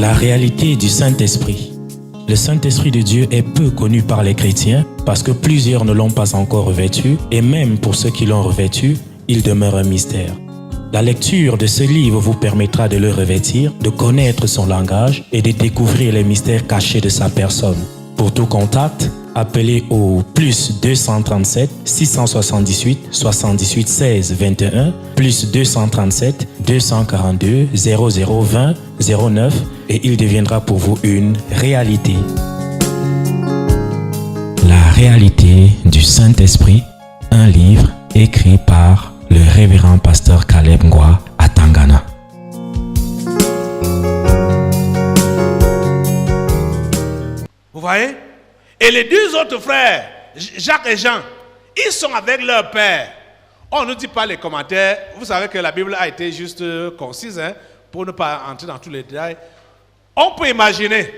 La réalité du Saint-Esprit. Le Saint-Esprit de Dieu est peu connu par les chrétiens parce que plusieurs ne l'ont pas encore revêtu et même pour ceux qui l'ont revêtu, il demeure un mystère. La lecture de ce livre vous permettra de le revêtir, de connaître son langage et de découvrir les mystères cachés de sa personne. Pour tout contact, appelez au plus 237 678 78 16 21 plus 237 242 0020 09 et il deviendra pour vous une réalité. La réalité du Saint-Esprit, un livre écrit par le révérend pasteur Caleb Ngwa à Tangana. Vous voyez? Et les deux autres frères, Jacques et Jean, ils sont avec leur père. On ne dit pas les commentaires. Vous savez que la Bible a été juste concise, pour ne pas entrer dans tous les détails. On peut imaginer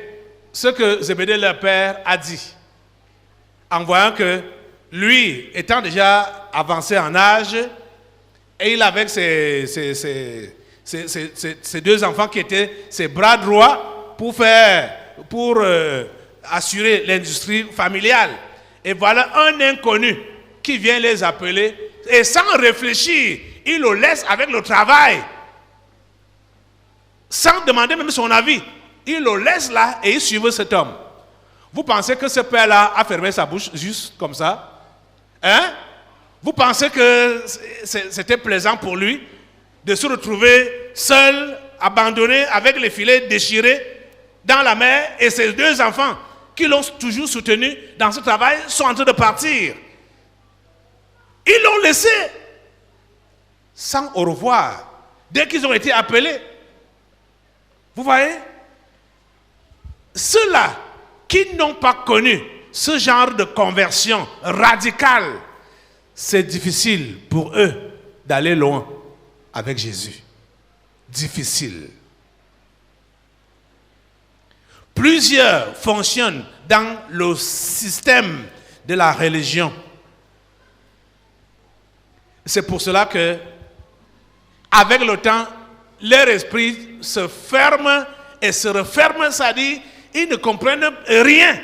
ce que Zébédée, leur père, a dit. En voyant que lui, étant déjà avancé en âge, et il avait ses deux enfants qui étaient ses bras droits pour assurer l'industrie familiale. Et voilà un inconnu qui vient les appeler et sans réfléchir, il le laisse avec le travail. Sans demander même son avis, il le laisse là et il suit cet homme. Vous pensez que ce père-là a fermé sa bouche juste comme ça? Hein? Vous pensez que c'était plaisant pour lui de se retrouver seul, abandonné, avec les filets déchirés dans la mer et ses deux enfants qui l'ont toujours soutenu dans ce travail sont en train de partir. Ils l'ont laissé sans au revoir dès qu'ils ont été appelés. Vous voyez? Ceux-là qui n'ont pas connu ce genre de conversion radicale, c'est difficile pour eux d'aller loin avec Jésus. Difficile. Plusieurs fonctionnent dans le système de la religion. C'est pour cela que, avec le temps, leur esprit se ferme et se referme, c'est-à-dire ils ne comprennent rien.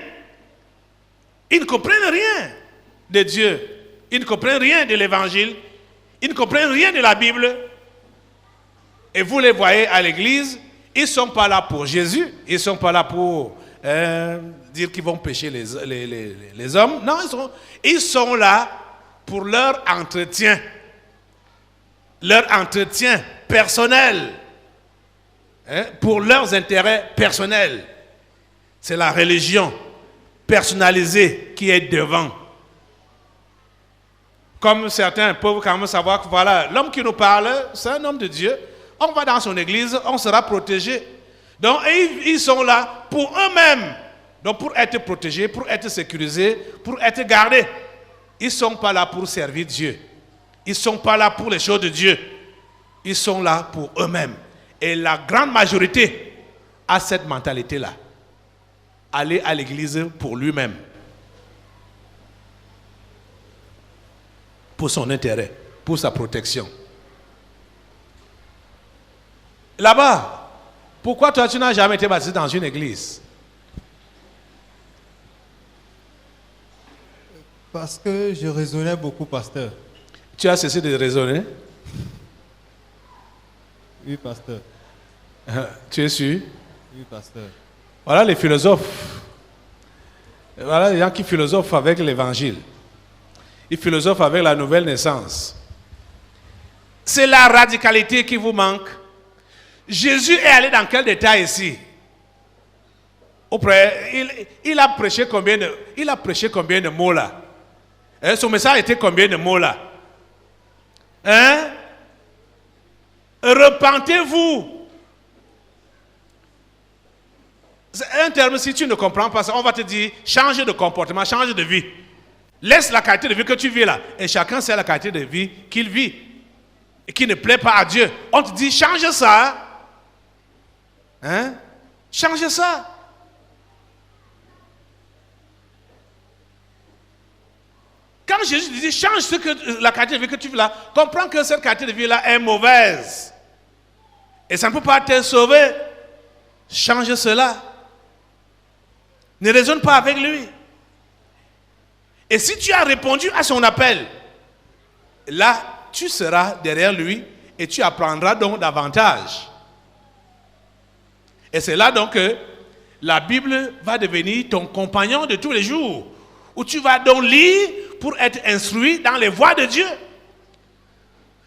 Ils ne comprennent rien de Dieu. Ils ne comprennent rien de l'Évangile. Ils ne comprennent rien de la Bible. Et vous les voyez à l'église, ils ne sont pas là pour Jésus. Ils ne sont pas là pour dire qu'ils vont pécher les hommes. Non, ils sont là pour leur entretien. Leur entretien personnel. Pour leurs intérêts personnels. C'est la religion personnalisée qui est devant. Comme certains peuvent quand même savoir que voilà, l'homme qui nous parle, c'est un homme de Dieu. On va dans son église, on sera protégé. Donc, ils sont là pour eux-mêmes. Donc, pour être protégés, pour être sécurisés, pour être gardés. Ils ne sont pas là pour servir Dieu. Ils ne sont pas là pour les choses de Dieu. Ils sont là pour eux-mêmes. Et la grande majorité a cette mentalité-là. Aller à l'église pour lui-même. Pour son intérêt, pour sa protection. Là-bas, pourquoi toi tu n'as jamais été baptisé dans une église? Parce que je raisonnais beaucoup, pasteur. Tu as cessé de raisonner? Oui, pasteur. Tu es sûr? Oui, pasteur. Voilà les philosophes. Voilà les gens qui philosophent avec l'évangile. Ils philosophent avec la nouvelle naissance. C'est la radicalité qui vous manque. Jésus est allé dans quel détail ici? Il a prêché combien de mots là? Son message était combien de mots là? Repentez-vous. C'est un terme, si tu ne comprends pas ça, on va te dire change de comportement, change de vie. Laisse la qualité de vie que tu vis là. Et chacun sait la qualité de vie qu'il vit. Et qui ne plaît pas à Dieu. On te dit change ça. Change ça. Quand Jésus dit change la qualité de vie que tu vis là, comprends que cette qualité de vie là est mauvaise. Et ça ne peut pas te sauver. change cela. Ne raisonne pas avec lui. Et si tu as répondu à son appel, là, tu seras derrière lui et tu apprendras donc davantage. Et c'est là donc que la Bible va devenir ton compagnon de tous les jours, où tu vas donc lire pour être instruit dans les voies de Dieu.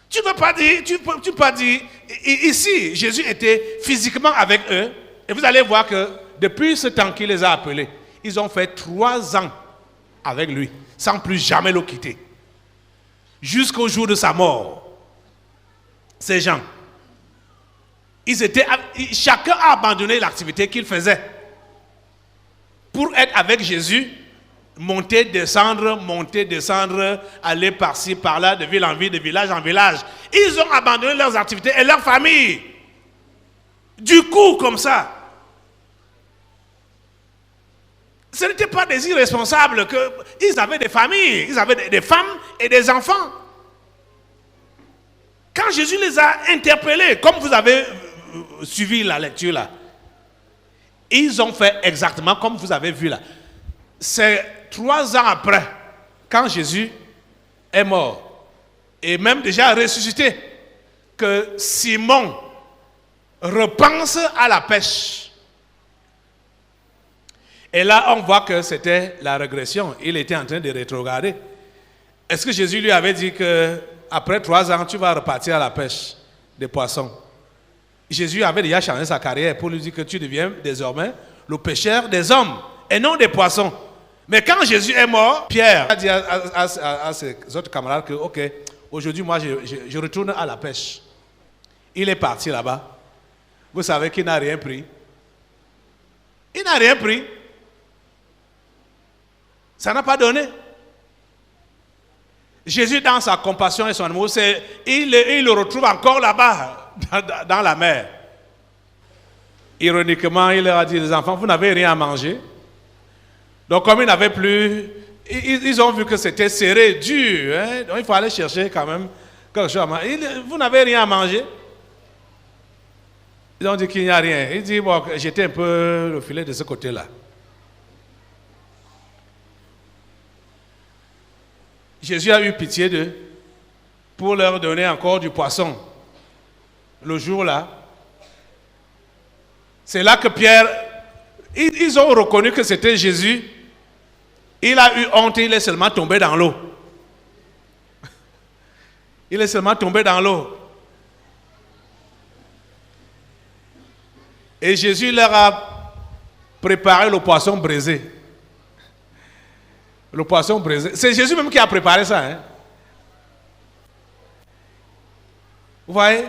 Tu ne peux pas dire, ici, Jésus était physiquement avec eux, et vous allez voir que depuis ce temps qu'il les a appelés, ils ont fait 3 ans avec lui, sans plus jamais le quitter. Jusqu'au jour de sa mort. Ces gens, chacun a abandonné l'activité qu'il faisait pour être avec Jésus, monter, descendre, aller par-ci, par-là, de ville en ville, de village en village. Ils ont abandonné leurs activités et leur famille. Du coup, comme ça, ce n'était pas des irresponsables, ils avaient des familles, ils avaient des femmes et des enfants. Quand Jésus les a interpellés, comme vous avez suivi la lecture là, ils ont fait exactement comme vous avez vu là. C'est 3 ans après, quand Jésus est mort, et même déjà ressuscité, que Simon repense à la pêche. Et là, on voit que c'était la régression. Il était en train de rétrograder. Est-ce que Jésus lui avait dit qu'après 3 ans, tu vas repartir à la pêche des poissons? Jésus avait déjà changé sa carrière pour lui dire que tu deviens désormais le pêcheur des hommes et non des poissons. Mais quand Jésus est mort, Pierre a dit à ses autres camarades que, ok, aujourd'hui, moi, je retourne à la pêche. Il est parti là-bas. Vous savez qu'il n'a rien pris. Il n'a rien pris. Ça n'a pas donné. Jésus, dans sa compassion et son amour, il le retrouve encore là-bas, dans la mer. Ironiquement, il leur a dit, les enfants, vous n'avez rien à manger. Donc, comme ils n'avaient plus, ils ont vu que c'était serré, dur. Hein? Donc, il faut aller chercher quand même quelque chose à manger. Vous n'avez rien à manger. Ils ont dit qu'il n'y a rien. Il dit, bon, j'étais un peu le filet de ce côté-là. Jésus a eu pitié d'eux pour leur donner encore du poisson. Le jour-là, c'est là que Pierre, ils ont reconnu que c'était Jésus. Il a eu honte, il est seulement tombé dans l'eau. Il est seulement tombé dans l'eau. Et Jésus leur a préparé le poisson braisé. Le poisson braisé. C'est Jésus même qui a préparé ça. Hein? Vous voyez?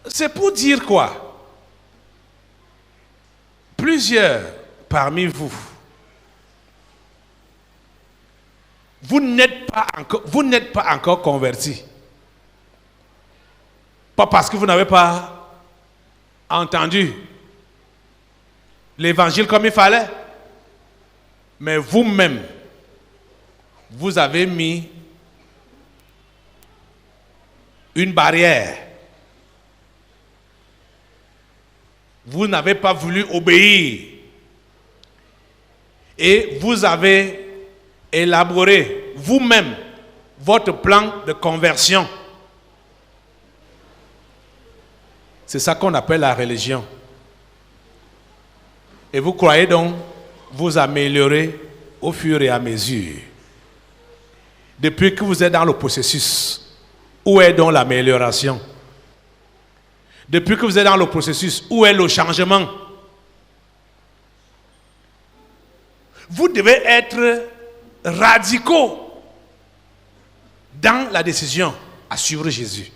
C'est pour dire quoi? Plusieurs parmi vous, vous n'êtes pas encore convertis. Pas parce que vous n'avez pas entendu l'évangile comme il fallait. Mais vous-même, vous avez mis une barrière. Vous n'avez pas voulu obéir. Et vous avez élaboré vous-même votre plan de conversion. C'est ça qu'on appelle la religion. Et vous croyez donc vous améliorer au fur et à mesure. Depuis que vous êtes dans le processus, où est donc l'amélioration? Depuis que vous êtes dans le processus, où est le changement? Vous devez être radicaux dans la décision à suivre Jésus.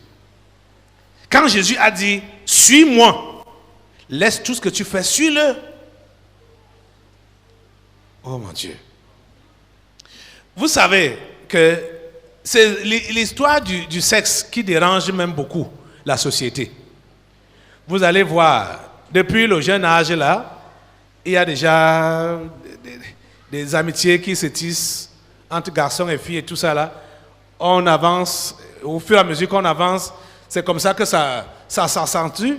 Quand Jésus a dit « Suis-moi », laisse tout ce que tu fais, suis-le. Oh mon Dieu. Vous savez que c'est l'histoire du sexe qui dérange même beaucoup la société. Vous allez voir, depuis le jeune âge là, il y a déjà des amitiés qui se tissent entre garçons et filles et tout ça là. On avance, au fur et à mesure qu'on avance, c'est comme ça que ça s'accentue.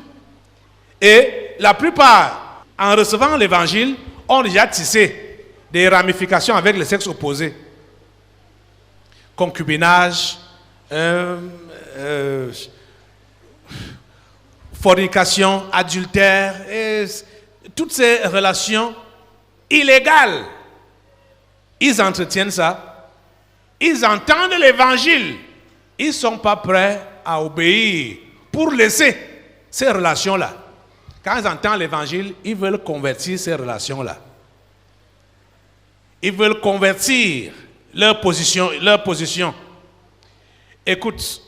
Et la plupart, en recevant l'évangile, ont déjà tissé des ramifications avec le sexe opposé. Concubinage, fornication, adultère, et toutes ces relations illégales. Ils entretiennent ça. Ils entendent l'évangile. Ils ne sont pas prêts à obéir pour laisser ces relations-là. Quand ils entendent l'évangile, ils veulent convertir ces relations-là. Ils veulent convertir leur position. Écoute,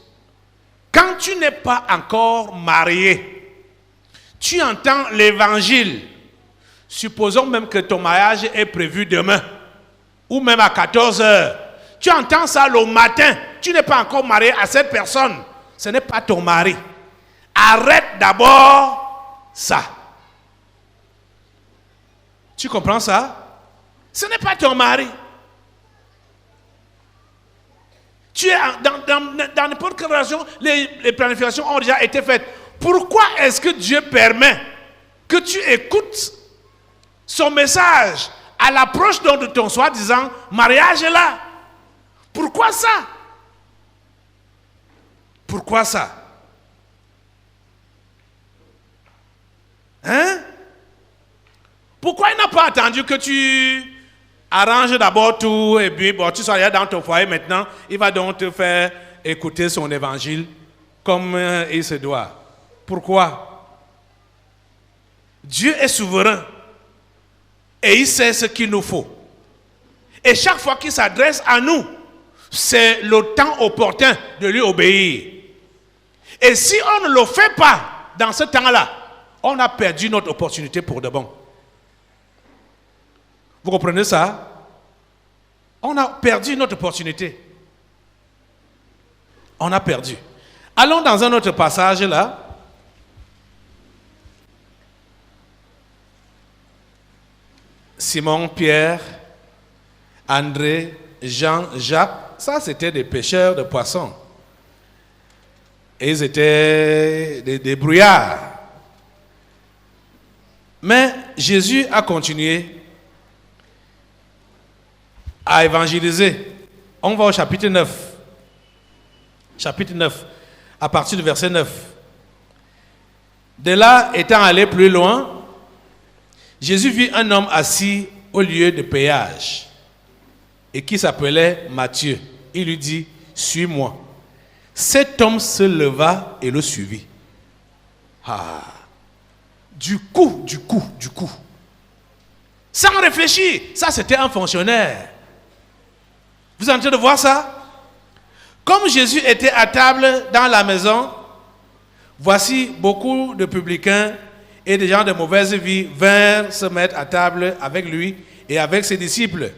quand tu n'es pas encore marié, tu entends l'évangile. Supposons même que ton mariage est prévu demain, ou même à 14 heures. Tu entends ça le matin, tu n'es pas encore marié à cette personne. Ce n'est pas ton mari. Arrête d'abord ça. Tu comprends ça? Ce n'est pas ton mari. Tu es dans n'importe quelle relation, les planifications ont déjà été faites. Pourquoi est-ce que Dieu permet que tu écoutes son message à l'approche de ton soi-disant mariage là? Pourquoi ça? Pourquoi ça? Hein? Pourquoi il n'a pas attendu que tu arranges d'abord tout et puis bon, tu sois là dans ton foyer maintenant, il va donc te faire écouter son évangile comme il se doit. Pourquoi? Dieu est souverain et il sait ce qu'il nous faut. Et chaque fois qu'il s'adresse à nous, c'est le temps opportun de lui obéir. Et si on ne le fait pas dans ce temps-là, on a perdu notre opportunité pour de bon. Vous comprenez ça? On a perdu notre opportunité. On a perdu. Allons dans un autre passage là. Simon, Pierre, André, Jean, Jacques, ça c'était des pêcheurs de poissons. Et ils étaient des brouillards. Mais Jésus a continué à évangéliser. On va au chapitre 9. Chapitre 9, à partir du verset 9. De là, étant allé plus loin, Jésus vit un homme assis au lieu de péage et qui s'appelait Matthieu. Il lui dit, suis-moi. Cet homme se leva et le suivit. Du coup. Sans réfléchir. Ça, c'était un fonctionnaire. Vous êtes en train de voir ça? Comme Jésus était à table dans la maison, voici beaucoup de publicains et des gens de mauvaise vie vinrent se mettre à table avec lui et avec ses disciples.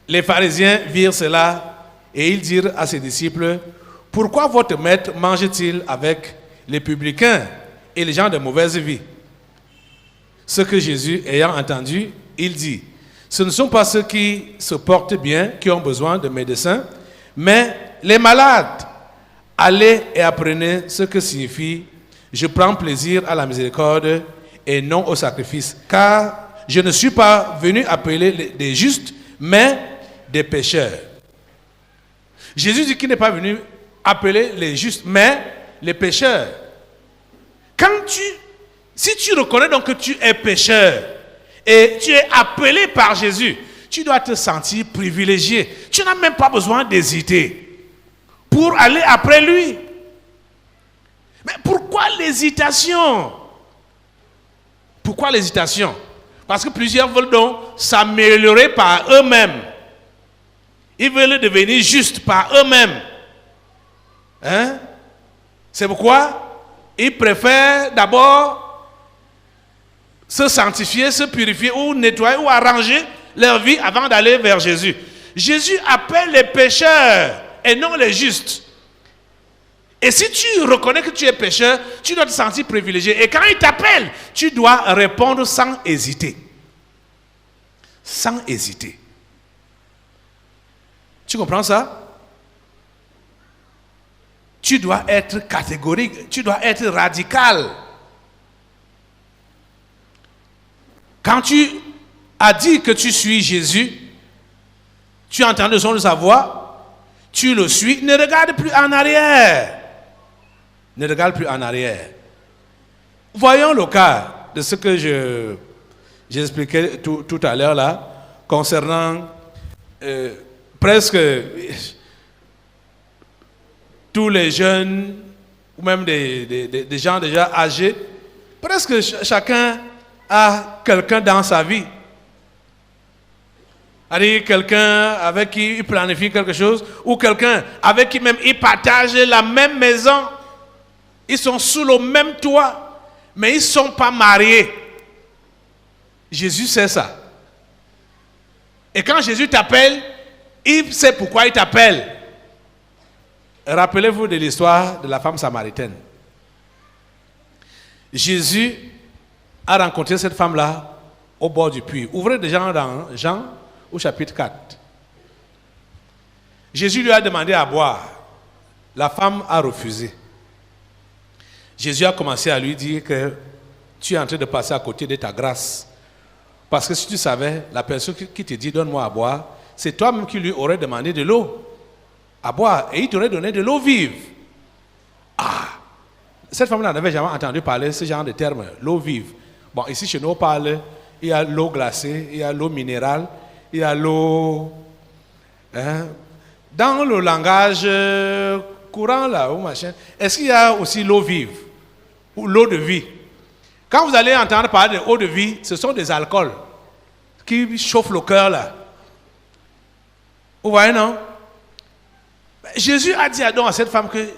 Les pharisiens virent cela et ils dirent à ses disciples, « Pourquoi votre maître mange-t-il avec les publicains et les gens de mauvaise vie ?» Ce que Jésus ayant entendu, il dit, « Ce ne sont pas ceux qui se portent bien qui ont besoin de médecins, mais les malades. Allez et apprenez ce que signifie « Je prends plaisir à la miséricorde et non au sacrifice, car je ne suis pas venu appeler des justes, mais des pécheurs. » Jésus dit qu'il n'est pas venu appeler les justes, mais les pécheurs. Si tu reconnais donc que tu es pécheur et tu es appelé par Jésus, tu dois te sentir privilégié. Tu n'as même pas besoin d'hésiter pour aller après lui. Mais pourquoi l'hésitation? Pourquoi l'hésitation? Parce que plusieurs veulent donc s'améliorer par eux-mêmes. Ils veulent devenir justes par eux-mêmes. Hein? C'est pourquoi ils préfèrent d'abord se sanctifier, se purifier ou nettoyer ou arranger leur vie avant d'aller vers Jésus. Jésus appelle les pécheurs et non les justes. Et si tu reconnais que tu es pécheur, tu dois te sentir privilégié. Et quand il t'appelle, tu dois répondre sans hésiter. Sans hésiter. Tu comprends ça? Tu dois être catégorique, tu dois être radical. Quand tu as dit que tu suis Jésus, tu entends le son de sa voix, tu le suis, ne regarde plus en arrière. Ne regarde plus en arrière. Voyons le cas de ce que j'ai expliqué tout à l'heure là, concernant presque tous les jeunes, ou même des gens déjà âgés, presque chacun a quelqu'un dans sa vie. C'est-à-dire quelqu'un avec qui il planifie quelque chose, ou quelqu'un avec qui même il partage la même maison. Ils sont sous le même toit, mais ils ne sont pas mariés. Jésus sait ça. Et quand Jésus t'appelle, il sait pourquoi il t'appelle. Rappelez-vous de l'histoire de la femme samaritaine. Jésus a rencontré cette femme-là au bord du puits. Ouvrez déjà dans Jean au chapitre 4. Jésus lui a demandé à boire. La femme a refusé. Jésus a commencé à lui dire que tu es en train de passer à côté de ta grâce. Parce que si tu savais, la personne qui te dit donne-moi à boire, c'est toi-même qui lui aurais demandé de l'eau à boire et il t'aurait donné de l'eau vive. Ah! Cette femme-là n'avait jamais entendu parler de ce genre de terme, l'eau vive. Bon, ici chez nous on parle, il y a l'eau glacée, il y a l'eau minérale, il y a l'eau... Dans le langage courant là, ou machin, est-ce qu'il y a aussi l'eau vive ou l'eau de vie? Quand vous allez entendre parler de l'eau de vie, ce sont des alcools qui chauffent le cœur là. Vous voyez, non? Jésus a dit à cette femme que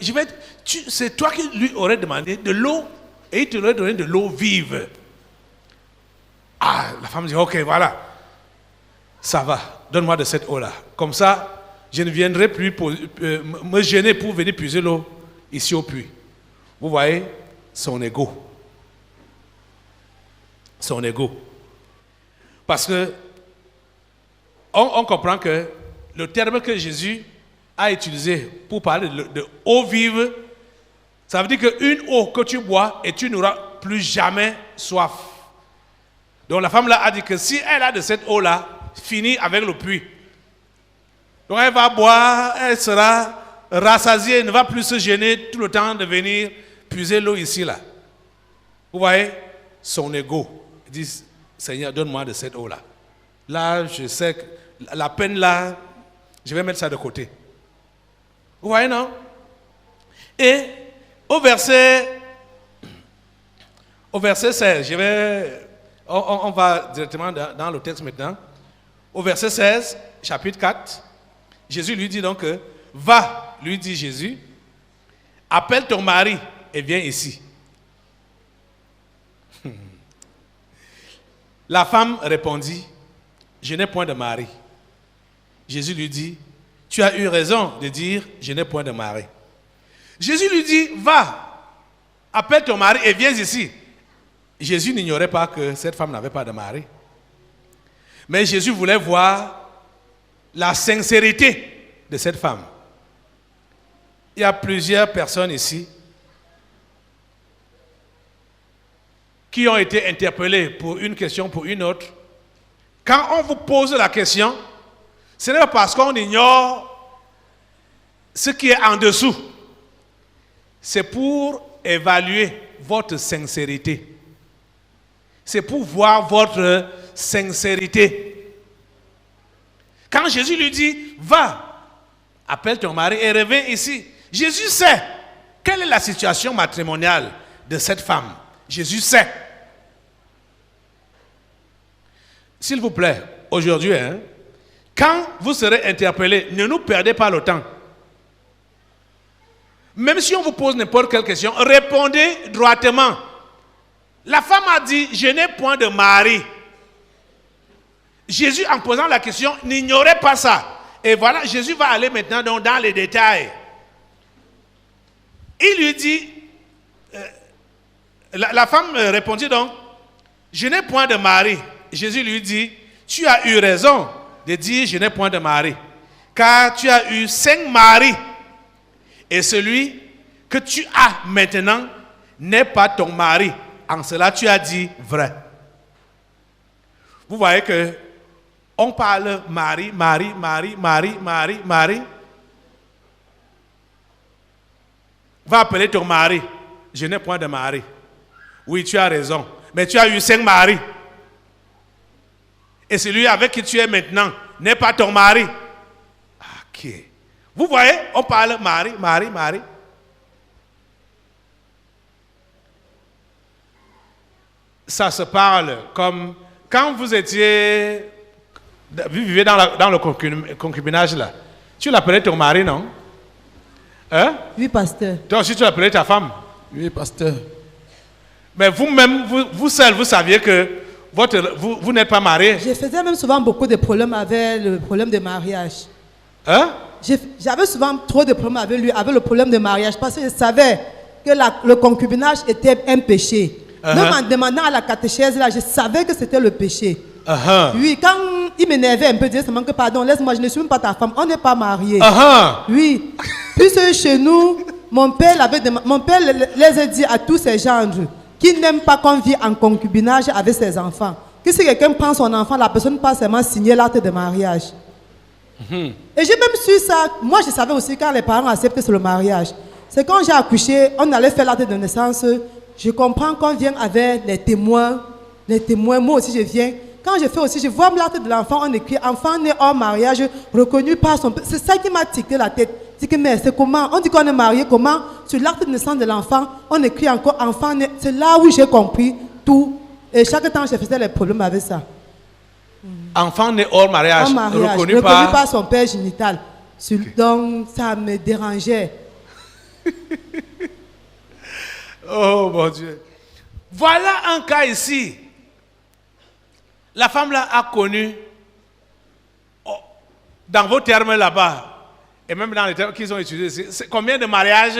c'est toi qui lui aurais demandé de l'eau et il te aurait donné de l'eau vive. Ah, la femme dit, ok, voilà, ça va, donne-moi de cette eau-là. Comme ça, je ne viendrai plus me gêner pour venir puiser l'eau ici au puits. Vous voyez, son ego. Son ego. Parce que on comprend que le terme que Jésus a utilisé pour parler de eau vive, ça veut dire qu'une eau que tu bois et tu n'auras plus jamais soif. Donc la femme là a dit que si elle a de cette eau-là, fini avec le puits. Donc elle va boire, elle sera rassasiée, elle ne va plus se gêner tout le temps de venir puiser l'eau ici là. Vous voyez, son ego. Il dit, Seigneur, donne-moi de cette eau-là. Là, je sais que la peine là, je vais mettre ça de côté. Vous voyez, non? Et au verset 16, on va directement dans le texte maintenant. Au verset 16, chapitre 4, Jésus lui dit donc, va, lui dit Jésus, appelle ton mari et viens ici. La femme répondit, je n'ai point de mari. Jésus lui dit, tu as eu raison de dire, je n'ai point de mari. Jésus lui dit, va, appelle ton mari et viens ici. Jésus n'ignorait pas que cette femme n'avait pas de mari. Mais Jésus voulait voir la sincérité de cette femme. Il y a plusieurs personnes ici qui ont été interpellées pour une question, pour une autre. Quand on vous pose la question, ce n'est pas parce qu'on ignore ce qui est en dessous. C'est pour évaluer votre sincérité. C'est pour voir votre sincérité. Quand Jésus lui dit, va, appelle ton mari et reviens ici. Jésus sait quelle est la situation matrimoniale de cette femme. Jésus sait. S'il vous plaît, aujourd'hui, quand vous serez interpellés, ne nous perdez pas le temps. Même si on vous pose n'importe quelle question, répondez droitement. La femme a dit, je n'ai point de mari. Jésus, en posant la question, n'ignorait pas ça. Et voilà, Jésus va aller maintenant dans les détails. Il lui dit, la femme répondit donc, je n'ai point de mari. Jésus lui dit, tu as eu raison de dire, je n'ai point de mari. Car tu as eu 5 maris. Et celui que tu as maintenant n'est pas ton mari. En cela, tu as dit vrai. Vous voyez que on parle Marie, Marie, Marie, Marie, Marie, Marie. Va appeler ton mari. Je n'ai point de mari. Oui, tu as raison. Mais tu as eu 5 maris. Et celui avec qui tu es maintenant n'est pas ton mari. Ok. Vous voyez, on parle Marie, Marie, Marie. Ça se parle comme quand vous vivez dans le concubinage là. Tu l'appelais ton mari, non? Hein? Oui, pasteur. Toi aussi, tu l'appelais ta femme? Oui, pasteur. Mais vous-même, vous seul, vous saviez que vous n'êtes pas marié. Je faisais même souvent beaucoup de problèmes avec le problème de mariage. Hein? J'avais souvent trop de problèmes avec lui, avec le problème de mariage, parce que je savais que le concubinage était un péché. Même en demandant à la catéchèse, là, je savais que c'était le péché. Oui, quand il m'énervait un peu, il disait seulement que pardon, laisse-moi, je ne suis même pas ta femme, on n'est pas mariés. Oui. Puisque chez nous, mon père les a dit à tous ses gendres qui n'aiment pas qu'on vit en concubinage avec ses enfants. Que si quelqu'un prend son enfant, la personne ne peut pas seulement signer l'acte de mariage. Et j'ai même su ça. Moi, je savais aussi quand les parents acceptent que c'est le mariage. C'est quand j'ai accouché, on allait faire l'acte de naissance. Je comprends qu'on vient avec les témoins. Les témoins, moi aussi je viens. Quand je fais aussi, je vois l'acte de l'enfant, on écrit enfant né hors mariage, reconnu par son père. C'est ça qui m'a tiqué la tête. Je dis mais c'est comment? On dit qu'on est marié, comment? Sur l'acte de naissance de l'enfant, on écrit encore enfant né. C'est là où j'ai compris tout. Et chaque temps, je faisais les problèmes avec ça. Enfant né hors mariage, reconnu par son père génital. Donc, ça me dérangeait. Oh mon Dieu. Voilà un cas ici. La femme là a connu, dans vos termes là-bas, et même dans les termes qu'ils ont utilisés, c'est combien de mariages?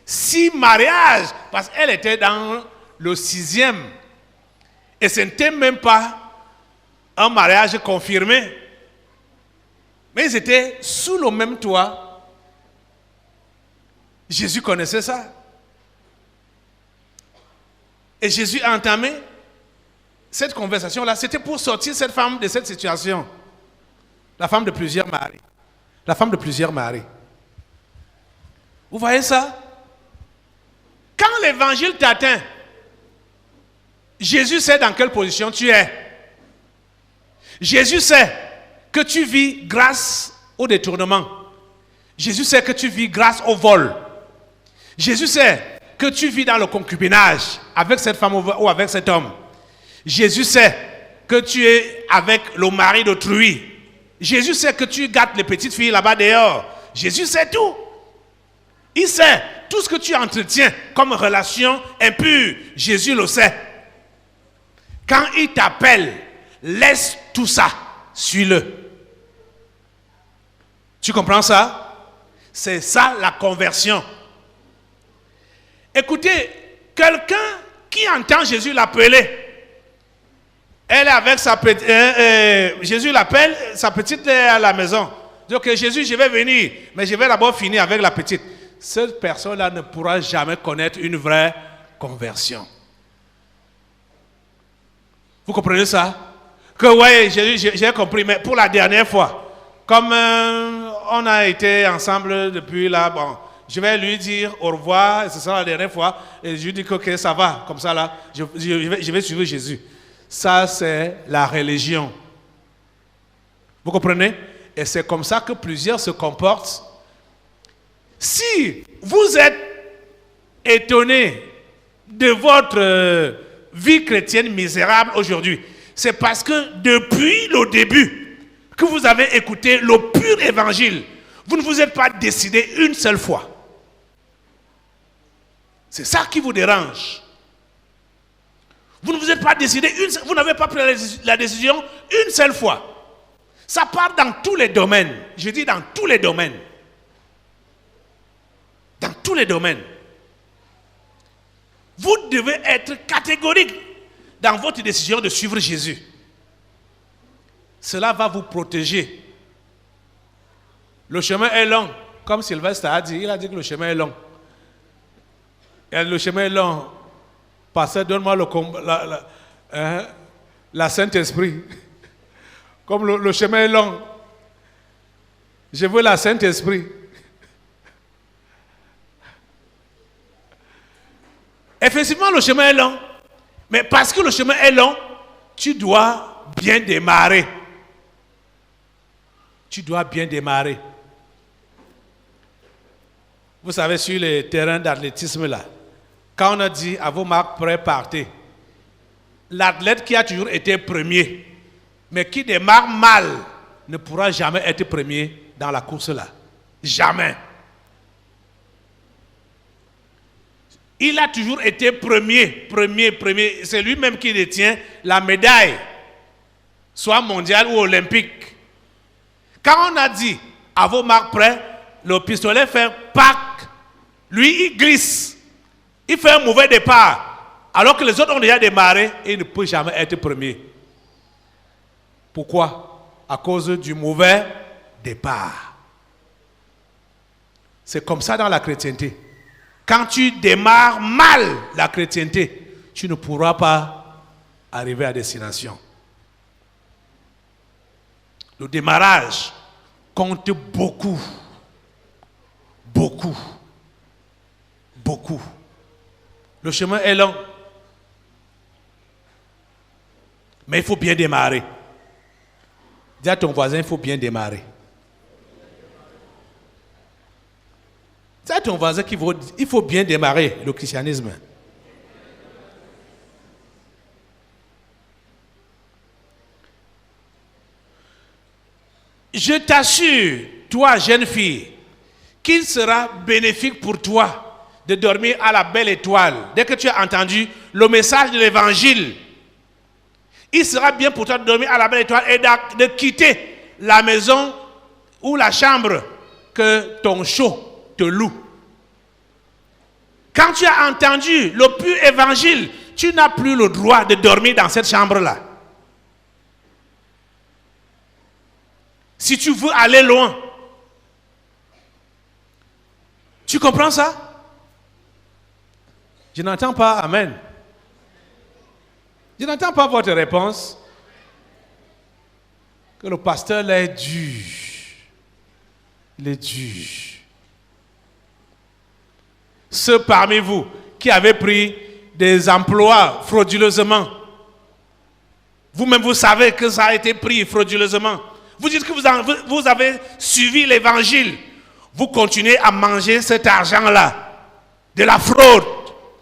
6 mariages, parce qu'elle était dans le 6e. Et ce n'était même pas un mariage confirmé. Mais ils étaient sous le même toit. Jésus connaissait ça. Et Jésus a entamé cette conversation-là. C'était pour sortir cette femme de cette situation. La femme de plusieurs maris. La femme de plusieurs maris. Vous voyez ça? Quand l'évangile t'atteint, Jésus sait dans quelle position tu es. Jésus sait que tu vis grâce au détournement. Jésus sait que tu vis grâce au vol. Jésus sait que tu vis dans le concubinage avec cette femme ou avec cet homme. Jésus sait que tu es avec le mari d'autrui. Jésus sait que tu gâtes les petites filles là-bas dehors. Jésus sait tout. Il sait tout ce que tu entretiens comme relation impure. Jésus le sait. Quand il t'appelle, laisse tout ça, suis-le. Tu comprends ça? C'est ça la conversion. Écoutez, quelqu'un qui entend Jésus l'appeler, elle est avec sa petite, Jésus l'appelle, sa petite est à la maison. Donc Jésus, je vais venir, mais je vais d'abord finir avec la petite. Cette personne-là ne pourra jamais connaître une vraie conversion. Vous comprenez ça? Que oui, j'ai compris, mais pour la dernière fois, comme on a été ensemble depuis là, bon, je vais lui dire au revoir, et ce sera la dernière fois, et je lui dis que okay, ça va, comme ça là, je vais suivre Jésus. Ça, c'est la religion. Vous comprenez? Et c'est comme ça que plusieurs se comportent. Si vous êtes étonné de votre vie chrétienne misérable aujourd'hui, c'est parce que depuis le début que vous avez écouté le pur évangile, vous ne vous êtes pas décidé une seule fois. C'est ça qui vous dérange. Vous ne vous êtes pas décidé, vous n'avez pas pris la décision une seule fois. Ça part dans tous les domaines. Je dis dans tous les domaines. Dans tous les domaines. Vous devez être catégorique dans votre décision de suivre Jésus. Cela va vous protéger. Le chemin est long. Comme Sylvestre a dit, il a dit que le chemin est long. Et le chemin est long. Pasteur, donne-moi la Saint-Esprit. Comme le chemin est long. Je veux la Saint-Esprit. Effectivement, le chemin est long. Mais parce que le chemin est long, tu dois bien démarrer. Tu dois bien démarrer. Vous savez, sur les terrains d'athlétisme là, quand on a dit à vos marques prêts, partez, l'athlète qui a toujours été premier, mais qui démarre mal, ne pourra jamais être premier dans la course là. Jamais. Il a toujours été premier. C'est lui-même qui détient la médaille, soit mondiale ou olympique. Quand on a dit à vos marques prêts, le pistolet fait pack, lui il glisse, il fait un mauvais départ, alors que les autres ont déjà démarré et il ne peut jamais être premier. Pourquoi? À cause du mauvais départ. C'est comme ça dans la chrétienté. Quand tu démarres mal la chrétienté, tu ne pourras pas arriver à destination. Le démarrage compte beaucoup. Beaucoup. Beaucoup. Le chemin est long. Mais il faut bien démarrer. Dis à ton voisin, il faut bien démarrer. Dis à ton voisin qu'il faut bien démarrer le christianisme. Je t'assure, toi, jeune fille, qu'il sera bénéfique pour toi de dormir à la belle étoile. Dès que tu as entendu le message de l'évangile, il sera bien pour toi de dormir à la belle étoile et de quitter la maison ou la chambre que ton chaud te loue. Quand tu as entendu le pur évangile, tu n'as plus le droit de dormir dans cette chambre-là. Si tu veux aller loin, tu comprends ça? Je n'entends pas amen. Je n'entends pas votre réponse. Que le pasteur là est dur. Il est dur. Ceux parmi vous qui avez pris des emplois frauduleusement, vous-même vous savez que ça a été pris frauduleusement. Vous dites que vous avez suivi l'évangile. Vous continuez à manger cet argent-là, de la fraude.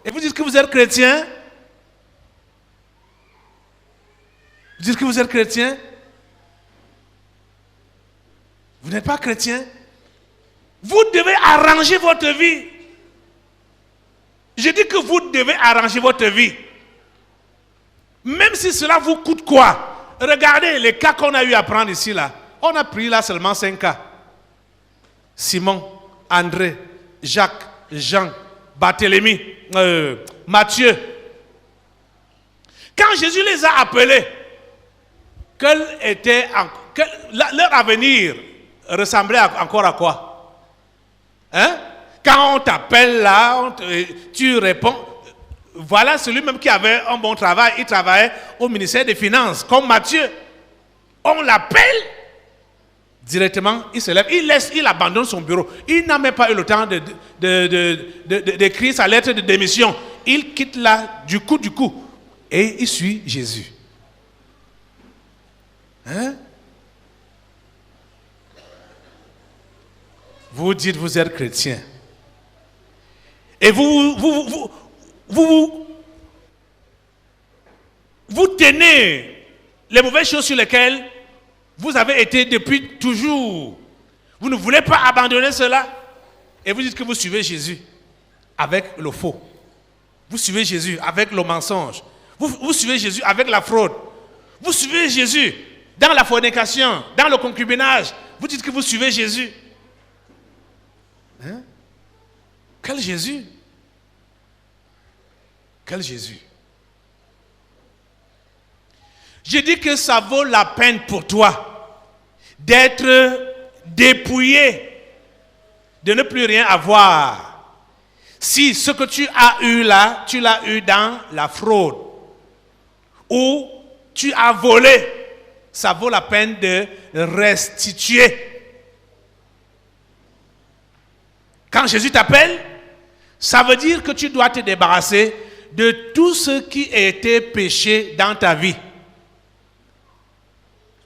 Et vous dites que vous êtes chrétien. Vous dites que vous êtes chrétien. Vous n'êtes pas chrétien. Vous devez arranger votre vie. Je dis que vous devez arranger votre vie. Même si cela vous coûte quoi? Regardez les cas qu'on a eu à prendre ici là. On a pris là seulement 5 cas. Simon, André, Jacques, Jean, Barthélemy, Matthieu. Quand Jésus les a appelés, leur avenir ressemblait encore à quoi? Hein? Quand on t'appelle là, tu réponds. Voilà celui-même qui avait un bon travail. Il travaillait au ministère des Finances, comme Matthieu. On l'appelle, directement, il se lève, il abandonne son bureau. Il n'a même pas eu le temps d'écrire sa lettre de démission. Il quitte là, du coup, et il suit Jésus. Hein? Vous dites, vous êtes chrétien. Et vous tenez les mauvaises choses sur lesquelles vous avez été depuis toujours. Vous ne voulez pas abandonner cela. Et vous dites que vous suivez Jésus avec le faux. Vous suivez Jésus avec le mensonge. Vous suivez Jésus avec la fraude. Vous suivez Jésus dans la fornication, dans le concubinage. Vous dites que vous suivez Jésus. Hein? Quel Jésus? Quel Jésus? Je dis que ça vaut la peine pour toi d'être dépouillé, de ne plus rien avoir. Si ce que tu as eu là, tu l'as eu dans la fraude, ou tu as volé, ça vaut la peine de restituer. Quand Jésus t'appelle, ça veut dire que tu dois te débarrasser de tout ce qui a été péché dans ta vie.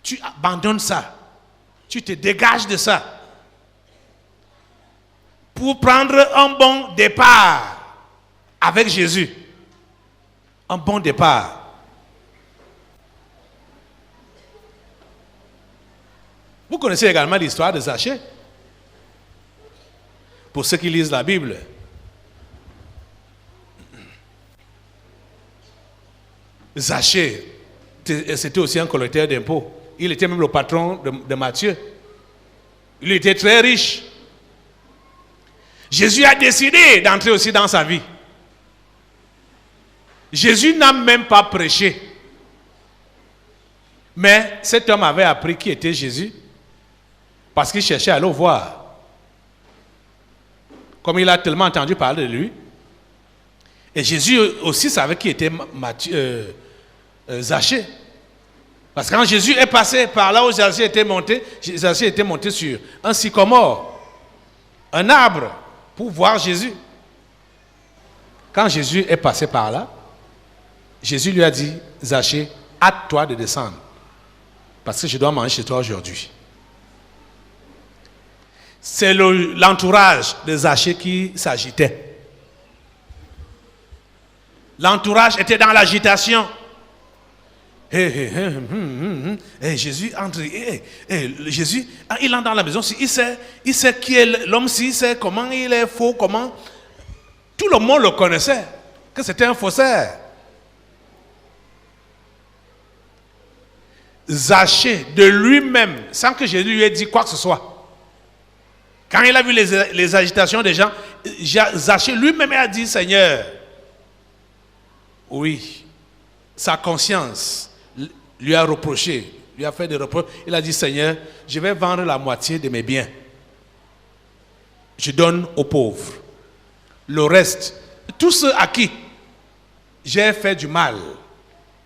Tu abandonnes ça. Tu te dégages de ça. Pour prendre un bon départ avec Jésus. Un bon départ. Vous connaissez également l'histoire de Zachée. Pour ceux qui lisent la Bible. Zachée, c'était aussi un collecteur d'impôts. Il était même le patron de Matthieu. Il était très riche. Jésus a décidé d'entrer aussi dans sa vie. Jésus n'a même pas prêché. Mais cet homme avait appris qui était Jésus parce qu'il cherchait à le voir. Comme il a tellement entendu parler de lui. Et Jésus aussi savait qui était Zachée. Parce que quand Jésus est passé par là où Zachée était monté sur un sycomore, un arbre, pour voir Jésus. Quand Jésus est passé par là, Jésus lui a dit, Zachée, hâte-toi de descendre. Parce que je dois manger chez toi aujourd'hui. C'est l'entourage de Zachée qui s'agitait. L'entourage était dans l'agitation. Jésus entre. Jésus, il entre dans la maison. Il sait qui est l'homme, il sait comment il est faux, comment. Tout le monde le connaissait, que c'était un faussaire. Zachée, de lui-même, sans que Jésus lui ait dit quoi que ce soit. Quand il a vu les agitations des gens, Zachée lui-même a dit, Seigneur, oui, sa conscience lui a reproché, lui a fait des reproches. Il a dit, Seigneur, je vais vendre la moitié de mes biens. Je donne aux pauvres. Le reste, tous ceux à qui j'ai fait du mal,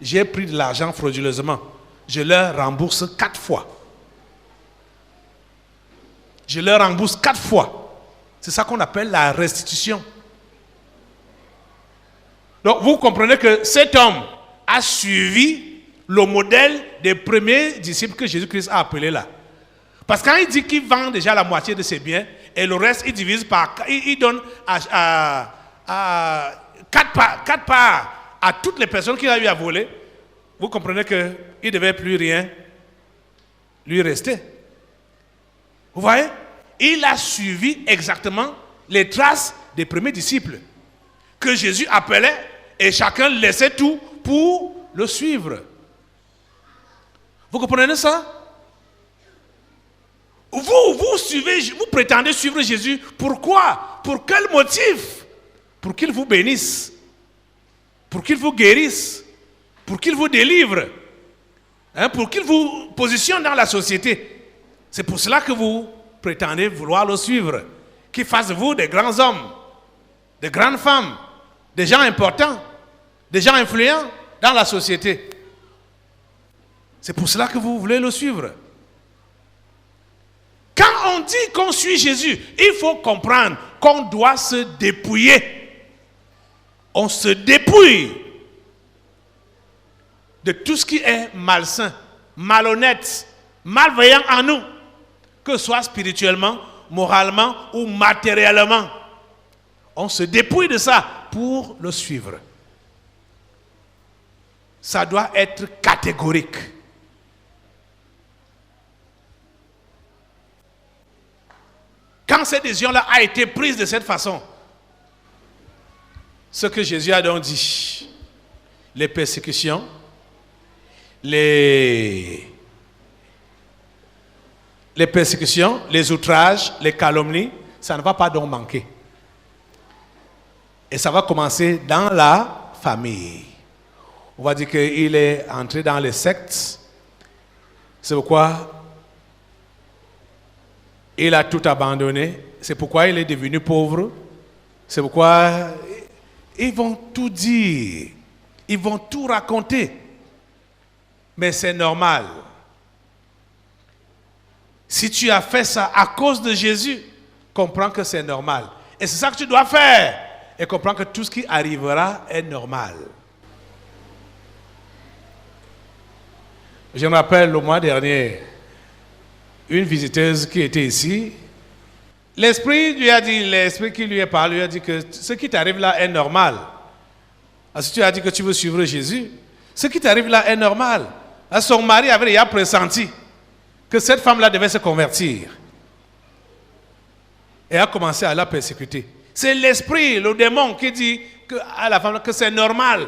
j'ai pris de l'argent frauduleusement, je leur rembourse 4 fois. Je leur rembourse 4 fois. C'est ça qu'on appelle la restitution. Donc vous comprenez que cet homme a suivi le modèle des premiers disciples que Jésus-Christ a appelés là. Parce que quand il dit qu'il vend déjà la moitié de ses biens et le reste il divise par, il donne à 4 parts à toutes les personnes qu'il a eu à voler, vous comprenez qu'il ne devait plus rien lui rester. Vous voyez? Il a suivi exactement les traces des premiers disciples que Jésus appelait et chacun laissait tout pour le suivre. Vous comprenez ça? Vous suivez, vous prétendez suivre Jésus. Pourquoi? Pour quel motif? Pour qu'il vous bénisse, pour qu'il vous guérisse, pour qu'il vous délivre, pour qu'il vous positionne dans la société. C'est pour cela que vous prétendez vouloir le suivre, qu'il fasse de vous des grands hommes, des grandes femmes, des gens importants, des gens influents dans la société. C'est pour cela que vous voulez le suivre. Quand on dit qu'on suit Jésus, il faut comprendre qu'on doit se dépouiller. On se dépouille de tout ce qui est malsain, malhonnête, malveillant en nous, que ce soit spirituellement, moralement ou matériellement. On se dépouille de ça pour le suivre. Ça doit être catégorique. Quand cette décision-là a été prise de cette façon, ce que Jésus a donc dit, les persécutions, les persécutions, les outrages, les calomnies, ça ne va pas donc manquer. Et ça va commencer dans la famille. On va dire qu'il est entré dans les sectes. C'est pourquoi il a tout abandonné. C'est pourquoi il est devenu pauvre. C'est pourquoi ils vont tout dire. Ils vont tout raconter. Mais c'est normal. Si tu as fait ça à cause de Jésus, comprends que c'est normal. Et c'est ça que tu dois faire. Et comprends que tout ce qui arrivera est normal. Je me rappelle le mois dernier, une visiteuse qui était ici, l'esprit qui lui a parlé, lui a dit que ce qui t'arrive là est normal. Alors, si tu as dit que tu veux suivre Jésus, ce qui t'arrive là est normal. Alors, son mari avait déjà pressenti que cette femme-là devait se convertir. Et a commencé à la persécuter. C'est l'esprit, le démon qui dit à la femme que c'est normal.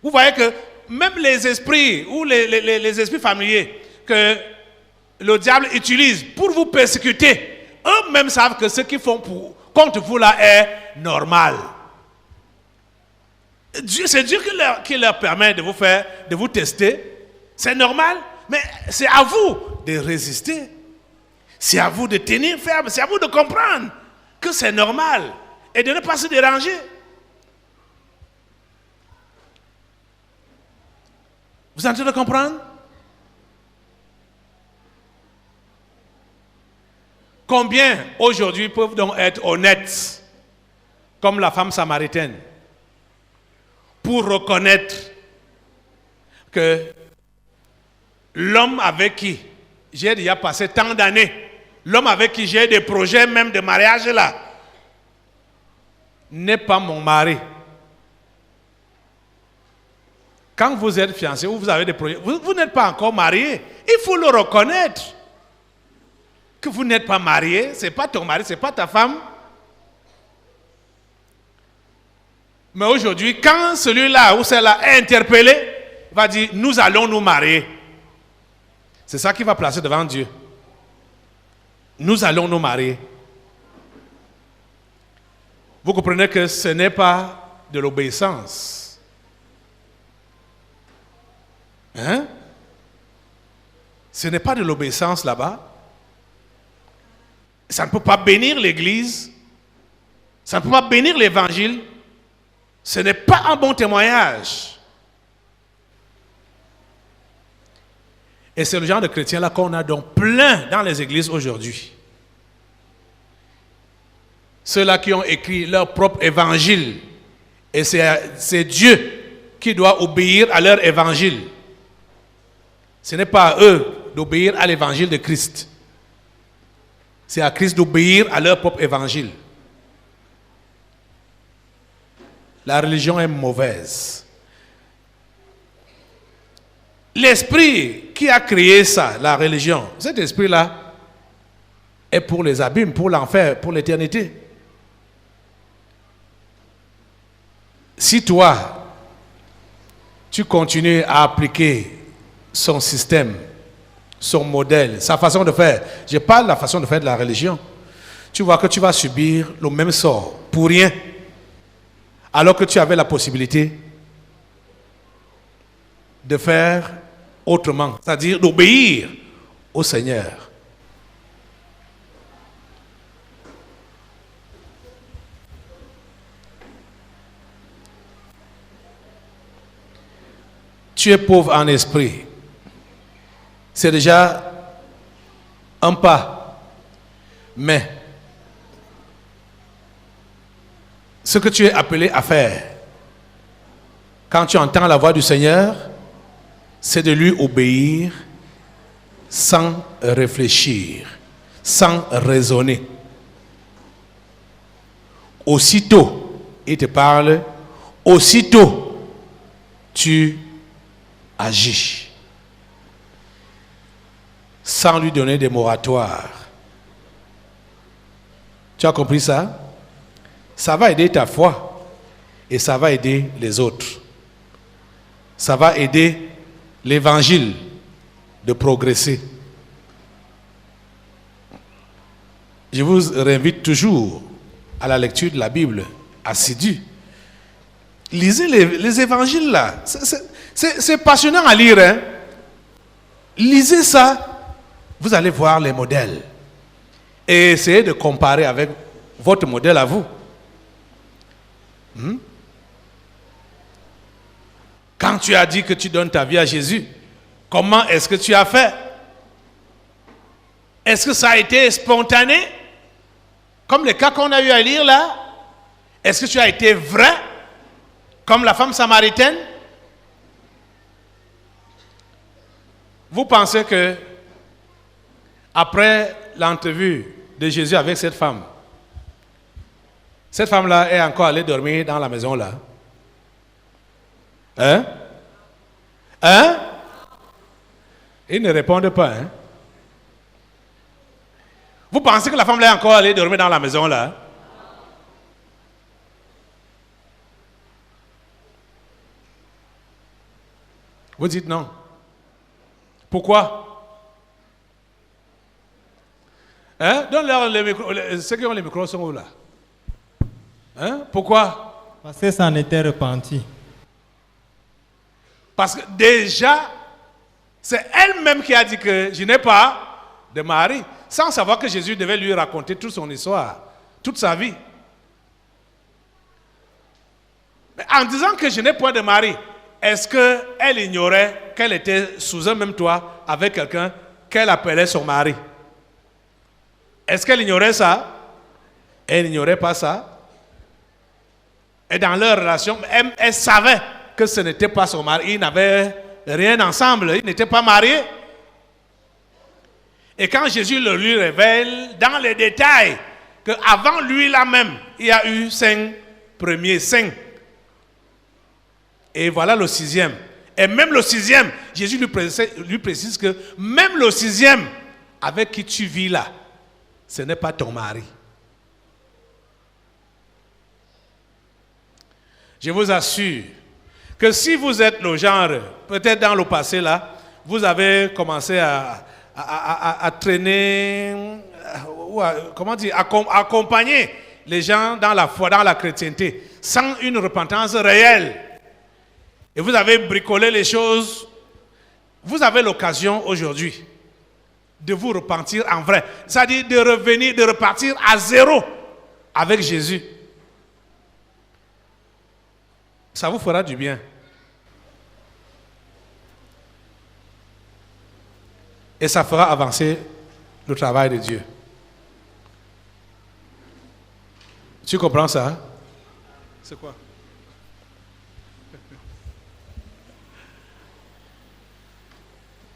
Vous voyez que même les esprits ou les esprits familiers que le diable utilise pour vous persécuter, eux-mêmes savent que ce qu'ils font contre vous là est normal. C'est Dieu qui leur permet de vous tester. C'est normal, mais c'est à vous de résister. C'est à vous de tenir ferme. C'est à vous de comprendre que c'est normal et de ne pas se déranger. Vous êtes en train de comprendre? Combien aujourd'hui peuvent donc être honnêtes, comme la femme samaritaine, pour reconnaître que l'homme avec qui j'ai déjà passé tant d'années, l'homme avec qui j'ai des projets même de mariage là, n'est pas mon mari. Quand vous êtes fiancé ou vous avez des projets, vous n'êtes pas encore marié. Il faut le reconnaître. Que vous n'êtes pas marié, ce n'est pas ton mari, ce n'est pas ta femme. Mais aujourd'hui, quand celui-là ou celle-là est interpellé, il va dire, nous allons nous marier. C'est ça qu'il va placer devant Dieu. Nous allons nous marier. Vous comprenez que ce n'est pas de l'obéissance. Hein? Ce n'est pas de l'obéissance là-bas. Ça ne peut pas bénir l'Église. Ça ne peut pas bénir l'Évangile. Ce n'est pas un bon témoignage. Et c'est le genre de chrétiens-là qu'on a donc plein dans les églises aujourd'hui. Ceux-là qui ont écrit leur propre évangile. Et c'est Dieu qui doit obéir à leur évangile. Ce n'est pas à eux d'obéir à l'évangile de Christ. C'est à Christ d'obéir à leur propre évangile. La religion est mauvaise. L'esprit qui a créé ça, la religion, cet esprit-là est pour les abîmes, pour l'enfer, pour l'éternité. Si toi, tu continues à appliquer son système, son modèle, sa façon de faire, je parle de la façon de faire de la religion, tu vois que tu vas subir le même sort pour rien, alors que tu avais la possibilité de faire autrement, c'est-à-dire d'obéir au Seigneur. Tu es pauvre en esprit. C'est déjà un pas. Mais ce que tu es appelé à faire, quand tu entends la voix du Seigneur, c'est de lui obéir sans réfléchir, sans raisonner. Aussitôt, il te parle, aussitôt, tu agis. Sans lui donner des moratoires. Tu as compris ça? Ça va aider ta foi et ça va aider les autres. Ça va aider l'évangile de progresser. Je vous réinvite toujours à la lecture de la Bible assidue. Lisez les évangiles là. C'est passionnant à lire. Hein? Lisez ça. Vous allez voir les modèles. Et essayez de comparer avec votre modèle à vous. Quand tu as dit que tu donnes ta vie à Jésus, Comment est-ce que tu as fait? Est-ce que ça a été spontané? Comme le cas qu'on a eu à lire là? Est-ce que tu as été vrai? Comme la femme samaritaine? Vous pensez que après l'entrevue de Jésus avec cette femme-là est encore allée dormir dans la maison là? Hein? Hein? Ils ne répondent pas. Hein? Vous pensez que la femme là est encore allée dormir dans la maison là? Vous dites non. Pourquoi? Hein? Donne-leur les micros. Ceux qui ont les micros sont où là? Hein? Pourquoi? Parce que ça en était repenti. Parce que déjà, c'est elle-même qui a dit que je n'ai pas de mari, sans savoir que Jésus devait lui raconter toute son histoire, toute sa vie. Mais en disant que je n'ai point de mari, est-ce qu'elle ignorait qu'elle était sous un même toit avec quelqu'un qu'elle appelait son mari? Est-ce qu'elle ignorait ça? Elle n'ignorait pas ça. Et dans leur relation, elle savait que ce n'était pas son mari. Ils n'avaient rien ensemble. Ils n'étaient pas mariés. Et quand Jésus le lui révèle dans les détails qu'avant lui là même, il y a eu 5 premiers, 5. Et voilà le 6e. Et même le 6e, Jésus lui précise que même le 6e avec qui tu vis là, ce n'est pas ton mari. Je vous assure que si vous êtes le genre, peut-être dans le passé là, vous avez commencé à traîner, comment dire, accompagner les gens dans la foi, dans la chrétienté, sans une repentance réelle. Et vous avez bricolé les choses. Vous avez l'occasion aujourd'hui de vous repentir en vrai. C'est-à-dire de revenir, de repartir à zéro avec Jésus. Ça vous fera du bien. Et ça fera avancer le travail de Dieu. Tu comprends ça? C'est quoi?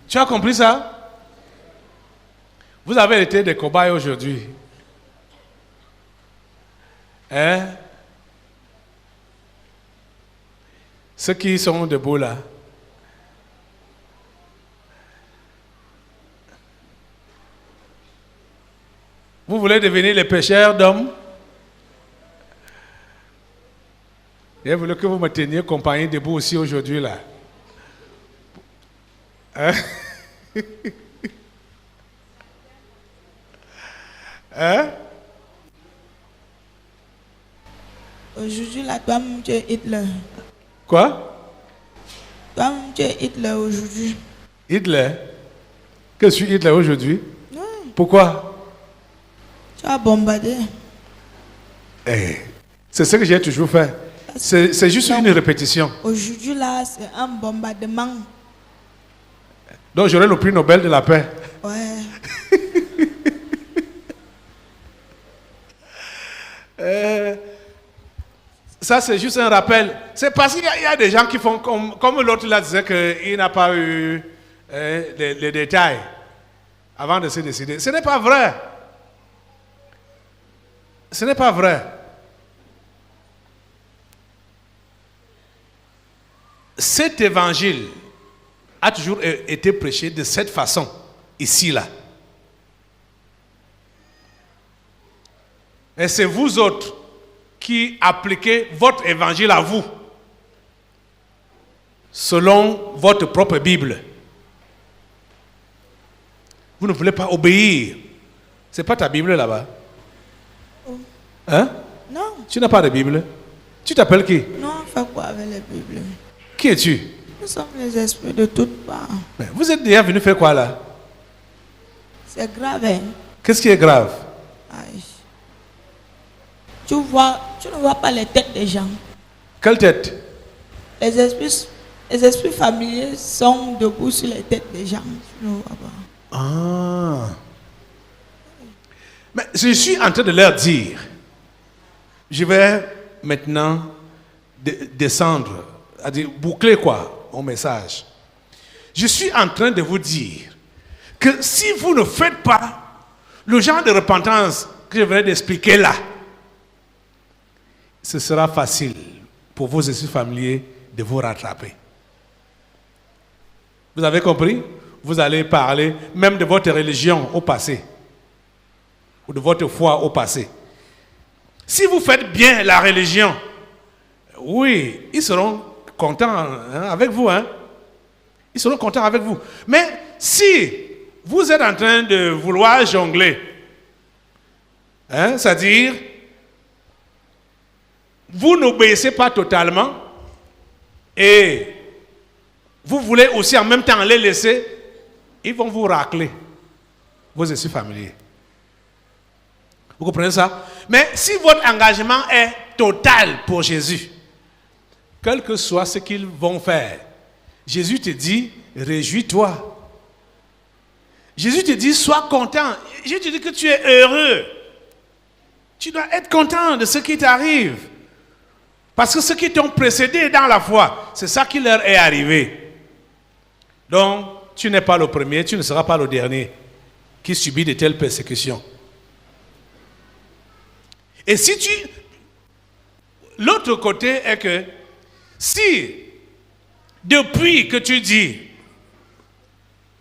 Tu as compris ça? Vous avez été des cobayes aujourd'hui. Hein? Ceux qui sont debout là. Vous voulez devenir les pêcheurs d'hommes? J'ai voulu que vous me teniez compagnie debout aussi aujourd'hui là. Hein? Hein? Aujourd'hui, là, toi-même, tu es Hitler. Quoi? Toi-même, tu es Hitler aujourd'hui. Hitler? Que je suis Hitler aujourd'hui? Non. Pourquoi? Tu as bombardé. C'est ce que j'ai toujours fait. C'est juste une répétition. Aujourd'hui, là, c'est un bombardement. Donc j'aurai le prix Nobel de la paix. Ouais. Ça, c'est juste un rappel. C'est parce qu'il y a des gens qui font comme l'autre là disait qu'il n'a pas eu les détails avant de se décider. Ce n'est pas vrai. Ce n'est pas vrai. Cet évangile a toujours été prêché de cette façon, ici, là. Et c'est vous autres qui appliquez votre évangile à vous, selon votre propre Bible. Vous ne voulez pas obéir. Ce n'est pas ta Bible là-bas. Hein? Non. Tu n'as pas de Bible? Tu t'appelles qui? Non, on fait quoi avec les Bibles? Qui es-tu? Nous sommes les esprits de toutes parts. Mais vous êtes déjà venu faire quoi là? C'est grave, hein? Qu'est-ce qui est grave? Aïe. Tu ne vois pas les têtes des gens. Quelle tête? Les esprits Les esprits familiers sont debout sur les têtes des gens. Ah. Mais je suis en train de leur dire, je vais maintenant descendre, c'est-à-dire boucler quoi, mon message. Je suis en train de vous dire que si vous ne faites pas le genre de repentance que je viens d'expliquer là, ce sera facile pour vos esprits familiers de vous rattraper. Vous avez compris? Vous allez parler même de votre religion au passé ou de votre foi au passé. Si vous faites bien la religion, oui, ils seront contents avec vous. Ils seront contents avec vous. Mais si vous êtes en train de vouloir jongler, c'est-à-dire, vous n'obéissez pas totalement et vous voulez aussi en même temps les laisser, ils vont vous racler vos esprits familiers. Vous comprenez ça? Mais si votre engagement est total pour Jésus, quel que soit ce qu'ils vont faire, Jésus te dit, réjouis-toi. Jésus te dit, sois content. Jésus te dit que tu es heureux. Tu dois être content de ce qui t'arrive. Parce que ceux qui t'ont précédé dans la foi, c'est ça qui leur est arrivé. Donc, tu n'es pas le premier, tu ne seras pas le dernier qui subit de telles persécutions. Et si tu... L'autre côté est que si, depuis que tu dis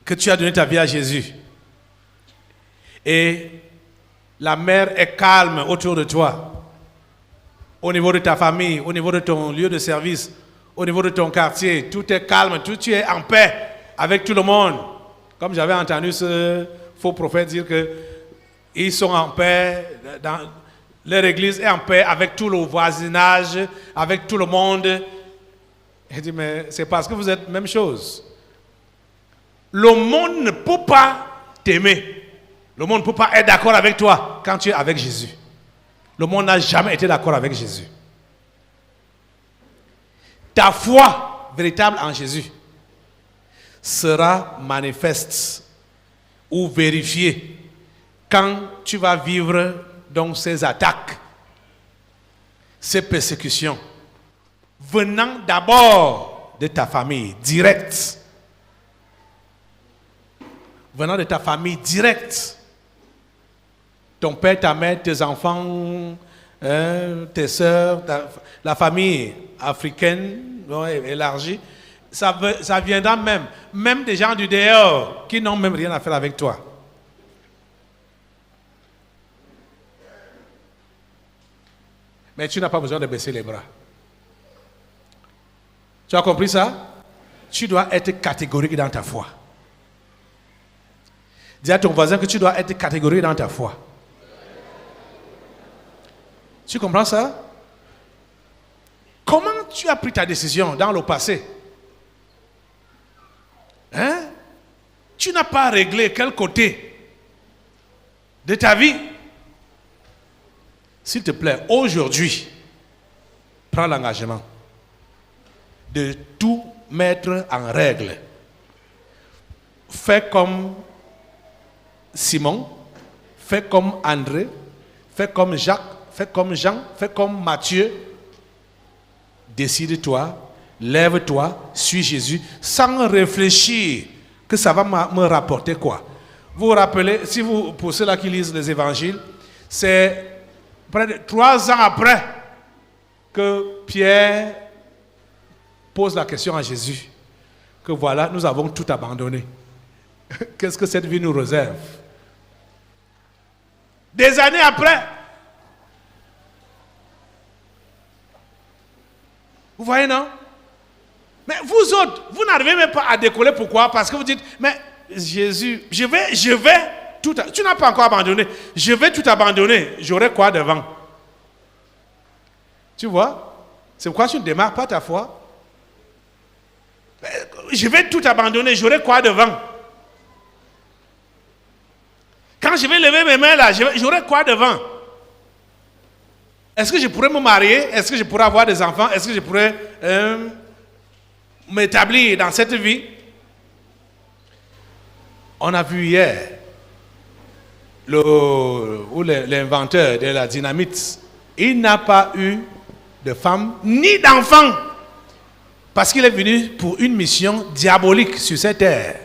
que tu as donné ta vie à Jésus, et la mer est calme autour de toi, au niveau de ta famille, au niveau de ton lieu de service, au niveau de ton quartier, tout est calme, tu es en paix avec tout le monde. Comme j'avais entendu ce faux prophète dire qu'ils sont en paix, leur église est en paix avec tout le voisinage, avec tout le monde. Il dit, mais c'est parce que vous êtes même chose. Le monde ne peut pas t'aimer. Le monde ne peut pas être d'accord avec toi quand tu es avec Jésus. Le monde n'a jamais été d'accord avec Jésus. Ta foi véritable en Jésus sera manifeste ou vérifiée quand tu vas vivre donc ces attaques, ces persécutions, venant d'abord de ta famille directe. Venant de ta famille directe. Ton père, ta mère, tes enfants, tes soeurs, la famille africaine élargie, ça viendra même des gens du dehors qui n'ont même rien à faire avec toi. Mais tu n'as pas besoin de baisser les bras. Tu as compris ça? Tu dois être catégorique dans ta foi. Dis à ton voisin que tu dois être catégorique dans ta foi. Tu comprends ça? Comment tu as pris ta décision dans le passé? Tu n'as pas réglé quel côté de ta vie? S'il te plaît, aujourd'hui, prends l'engagement de tout mettre en règle. Fais comme Simon, fais comme André, fais comme Jacques, fais comme Jean, fais comme Matthieu. Décide-toi, lève-toi, suis Jésus, sans réfléchir que ça va me rapporter quoi. Vous vous rappelez, pour ceux-là qui lisent les évangiles, c'est près de 3 ans après que Pierre pose la question à Jésus, que voilà, nous avons tout abandonné. Qu'est-ce que cette vie nous réserve? Des années après, vous voyez, non? Mais vous autres, vous n'arrivez même pas à décoller. Pourquoi? Parce que vous dites, mais Jésus, je vais tout... Tu n'as pas encore abandonné. Je vais tout abandonner. J'aurai quoi devant? Tu vois? C'est pourquoi tu ne démarres pas ta foi. Je vais tout abandonner. J'aurai quoi devant? Quand je vais lever mes mains là, j'aurai quoi devant? Est-ce que je pourrais me marier? Est-ce que je pourrais avoir des enfants? Est-ce que je pourrais m'établir dans cette vie. On a vu hier l'inventeur de la dynamite, il n'a pas eu de femme ni d'enfant parce qu'il est venu pour une mission diabolique sur cette terre.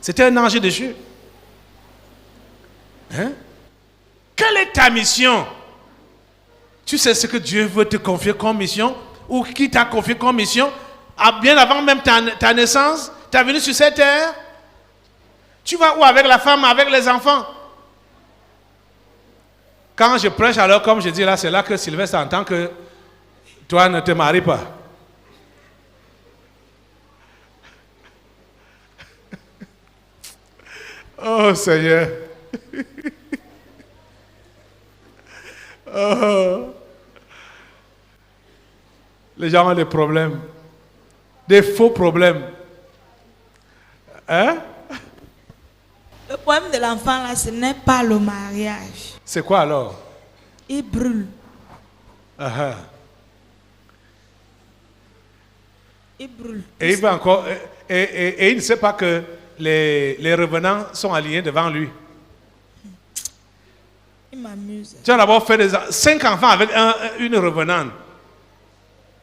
C'était un ange déchu. Hein? Quelle est ta mission? Tu sais ce que Dieu veut te confier comme mission? Ou qui t'a confié comme mission? Bien avant même ta naissance, tu es venu sur cette terre. Tu vas où avec la femme, avec les enfants? Quand je prêche, alors comme je dis là, c'est là que Sylvestre entend que toi ne te maries pas. Oh Seigneur. Oh. Les gens ont des problèmes. Des faux problèmes. Hein? Le problème de l'enfant là, ce n'est pas le mariage. C'est quoi alors? Il brûle. Uh-huh. Il brûle. Et il va encore. Et il ne sait pas que les revenants sont alignés devant lui. Il m'amuse. Tu as d'abord fait 5 enfants avec une revenante.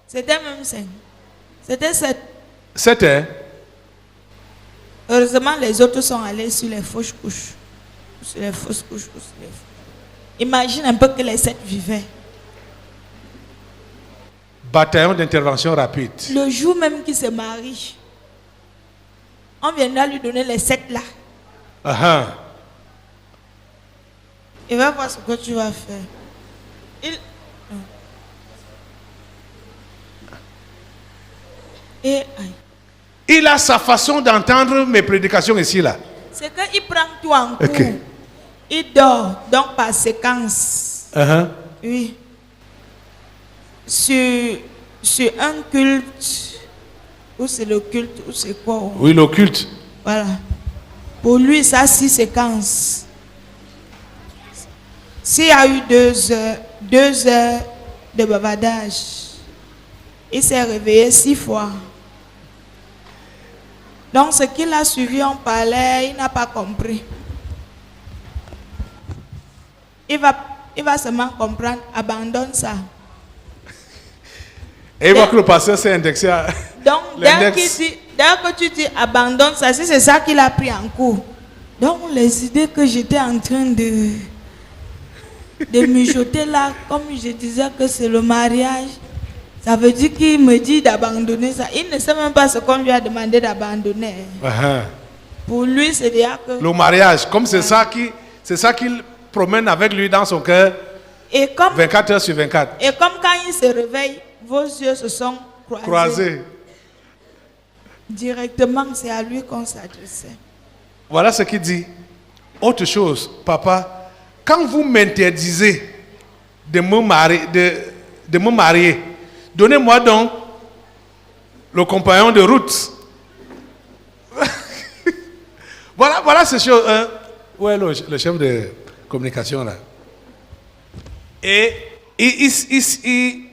C'était même 5. C'était 7. 7, hein? Heureusement, les autres sont allés sur les fausses couches. Sur les fausses couches. Imagine un peu que les 7 vivaient. Bataillon d'intervention rapide. Le jour même qu'il se marie, on viendra lui donner les 7 là. Uh-huh. Il va voir ce que tu vas faire. Il a sa façon d'entendre mes prédications ici là. C'est qu'il prend tout en cours. Okay. Il dort, donc par séquence. Uh-huh. Oui. Sur un culte, ou c'est le culte, ou c'est quoi? Oui, le culte. Voilà. Pour lui, ça, 6 séquences. S'il y a eu 2 heures de bavardage, il s'est réveillé 6 fois. Donc, ce qu'il a suivi, on parlait, il n'a pas compris. Il va seulement comprendre, abandonne ça. Et il voit que le pasteur s'est indexé à donc, dès l'index. que tu dis abandonne ça, c'est ça qu'il a pris en cours. Donc, les idées que j'étais en train de mijoter là, comme je disais que c'est le mariage, ça veut dire qu'il me dit d'abandonner ça. Il ne sait même pas ce qu'on lui a demandé d'abandonner. Uh-huh. Pour lui, c'est déjà que... Le mariage, comme c'est ça qu'il promène avec lui dans son cœur, et comme, 24 heures sur 24. Et comme quand il se réveille, vos yeux se sont croisés. Directement, c'est à lui qu'on s'adressait. Voilà ce qu'il dit. Autre chose, papa, quand vous m'interdisez de me marier, donnez-moi donc le compagnon de route. voilà ces choses. Où est le chef de communication là? Et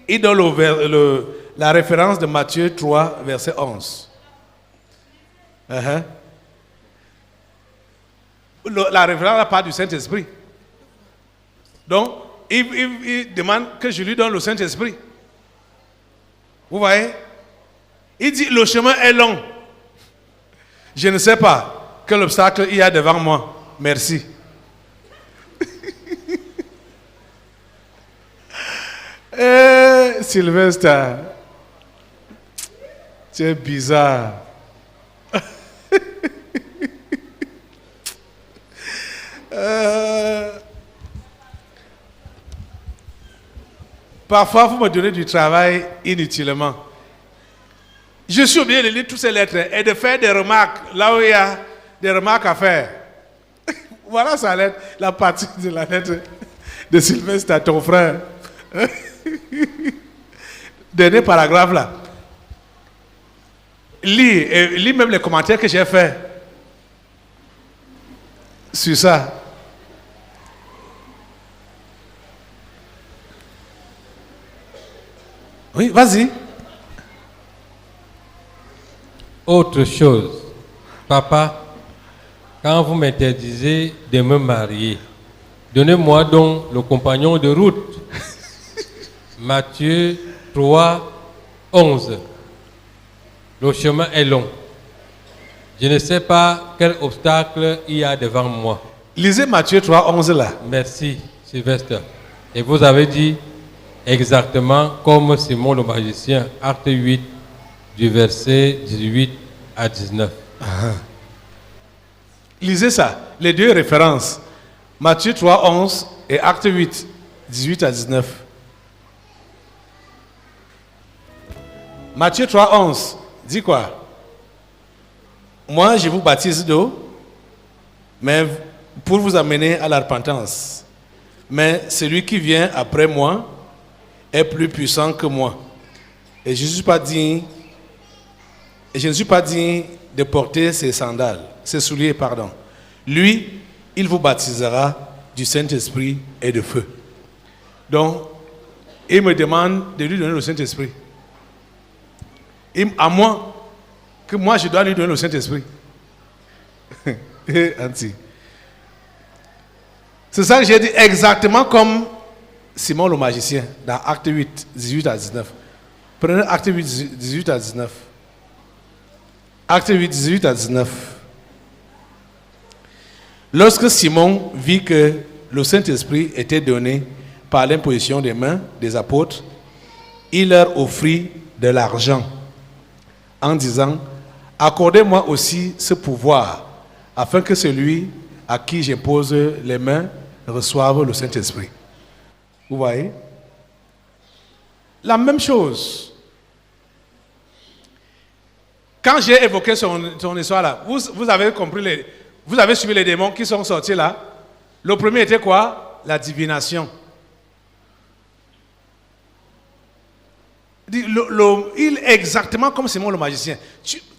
il donne la référence de Matthieu 3, verset 11. Uh-huh. La référence n'a pas du Saint-Esprit. Donc, il demande que je lui donne le Saint-Esprit. Vous voyez? Il dit, le chemin est long. Je ne sais pas quel obstacle il y a devant moi. Merci. Sylvestre, tu es bizarre. Parfois, vous me donnez du travail inutilement. Je suis obligé de lire toutes ces lettres et de faire des remarques là où il y a des remarques à faire. Voilà sa lettre, la partie de la lettre de Sylvestre à ton frère. Dernier paragraphe là. Lis même les commentaires que j'ai faits sur ça. Oui, vas-y. Autre chose, papa, quand vous m'interdisez de me marier, donnez-moi donc le compagnon de route. Matthieu 3, 11. Le chemin est long. Je ne sais pas quel obstacle il y a devant moi. Lisez Matthieu 3, 11 là. Merci, Sylvestre. Et vous avez dit exactement comme Simon le magicien, acte 8, du verset 18 à 19. Lisez ça, les deux références. Matthieu 3, 11 et acte 8, 18 à 19. Matthieu 3, 11 dit quoi? Moi, je vous baptise d'eau, mais pour vous amener à la repentance. Mais celui qui vient après moi est plus puissant que moi. Et je ne suis pas digne de porter ses sandales, ses souliers, pardon. Lui, il vous baptisera du Saint-Esprit et de feu. Donc, il me demande de lui donner le Saint-Esprit. À moi, que moi je dois lui donner le Saint-Esprit. C'est ça que j'ai dit, exactement comme Simon le magicien, dans Acte 8, 18 à 19. Prenez Acte 8, 18 à 19. Acte 8, 18 à 19. Lorsque Simon vit que le Saint-Esprit était donné par l'imposition des mains des apôtres, il leur offrit de l'argent en disant: accordez-moi aussi ce pouvoir, afin que celui à qui j'impose les mains reçoive le Saint-Esprit. Vous voyez? La même chose. Quand j'ai évoqué son histoire là, vous avez compris, vous avez suivi les démons qui sont sortis là. Le premier était quoi? La divination. Il est exactement comme Simon le magicien.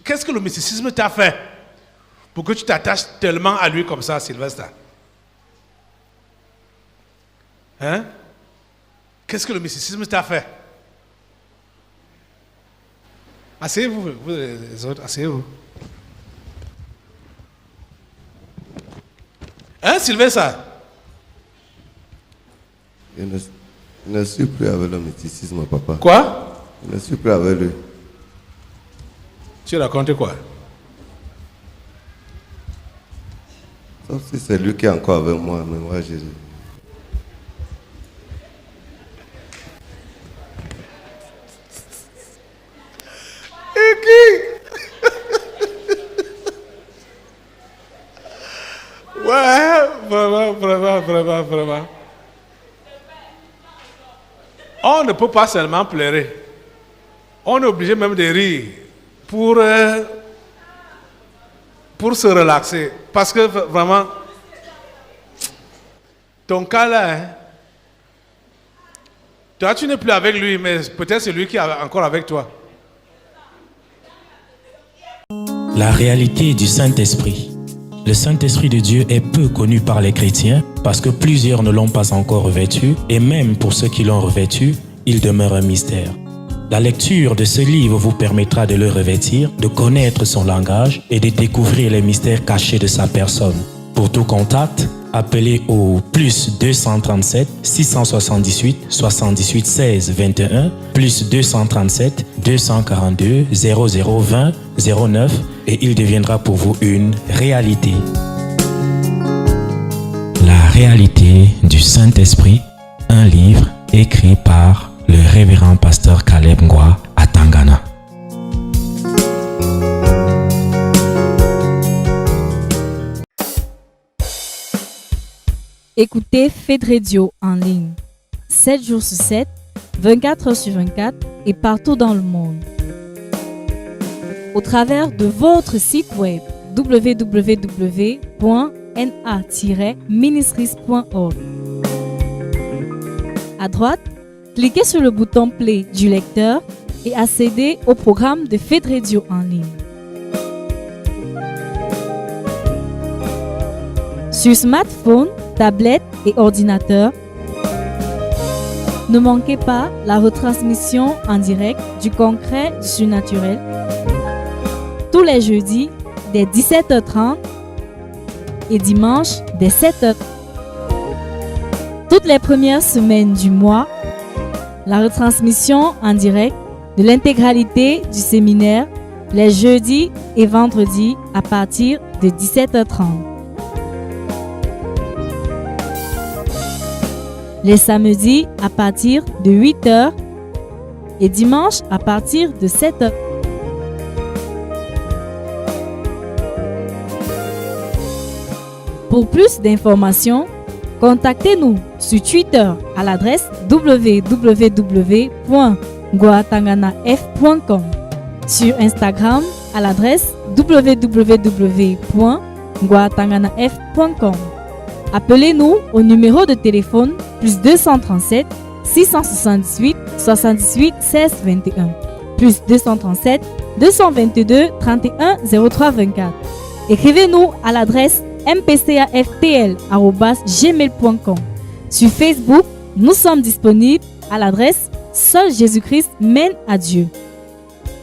Qu'est-ce que le mysticisme t'a fait pour que tu t'attaches tellement à lui comme ça, Sylvestre? Hein? Qu'est-ce que le mysticisme t'a fait? Asseyez-vous, vous les autres, asseyez-vous. Hein, Sylvestre? Je ne suis plus avec le mysticisme, papa. Quoi? Je ne suis plus avec lui. Tu racontes quoi? Sauf si c'est lui qui est encore avec moi, mais moi je... Et qui? Ouais, vraiment. On ne peut pas seulement pleurer. On est obligé même de rire pour se relaxer. Parce que vraiment, ton cas là, hein, toi tu n'es plus avec lui, mais peut-être c'est lui qui est encore avec toi. La réalité du Saint-Esprit. Le Saint-Esprit de Dieu est peu connu par les chrétiens parce que plusieurs ne l'ont pas encore revêtu et même pour ceux qui l'ont revêtu, il demeure un mystère. La lecture de ce livre vous permettra de le revêtir, de connaître son langage et de découvrir les mystères cachés de sa personne. Pour tout contact, appelez au plus 237 678 78 16 21 plus 237 242 0020 09 et il deviendra pour vous une réalité. La réalité du Saint-Esprit, un livre écrit par le révérend pasteur Caleb Ngwa à Tangana. Écoutez Fed Radio en ligne, 7 jours sur 7, 24 heures sur 24 et partout dans le monde. Au travers de votre site web www.na-ministries.org. À droite, cliquez sur le bouton Play du lecteur et accédez au programme de Fed Radio en ligne. Sur smartphone, tablette et ordinateur, ne manquez pas la retransmission en direct du concret du surnaturel tous les jeudis dès 17h30 et dimanche dès 7h. Toutes les premières semaines du mois, la retransmission en direct de l'intégralité du séminaire les jeudis et vendredis à partir de 17h30. Les samedis à partir de 8h et dimanche à partir de 7h. Pour plus d'informations, contactez-nous sur Twitter à l'adresse www.nguatanganaf.com, sur Instagram à l'adresse www.nguatanganaf.com. Appelez-nous au numéro de téléphone plus 237 678 78 16 21 plus 237 222 31 03 24. Écrivez-nous à l'adresse mpcaftl@gmail.com. Sur Facebook, nous sommes disponibles à l'adresse Seul Jésus-Christ mène à Dieu.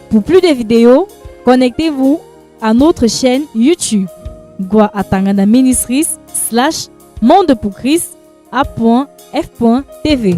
Pour plus de vidéos, connectez-vous à notre chaîne YouTube Gwa Atangana Ministries /Monde pour Christ A.F.TV.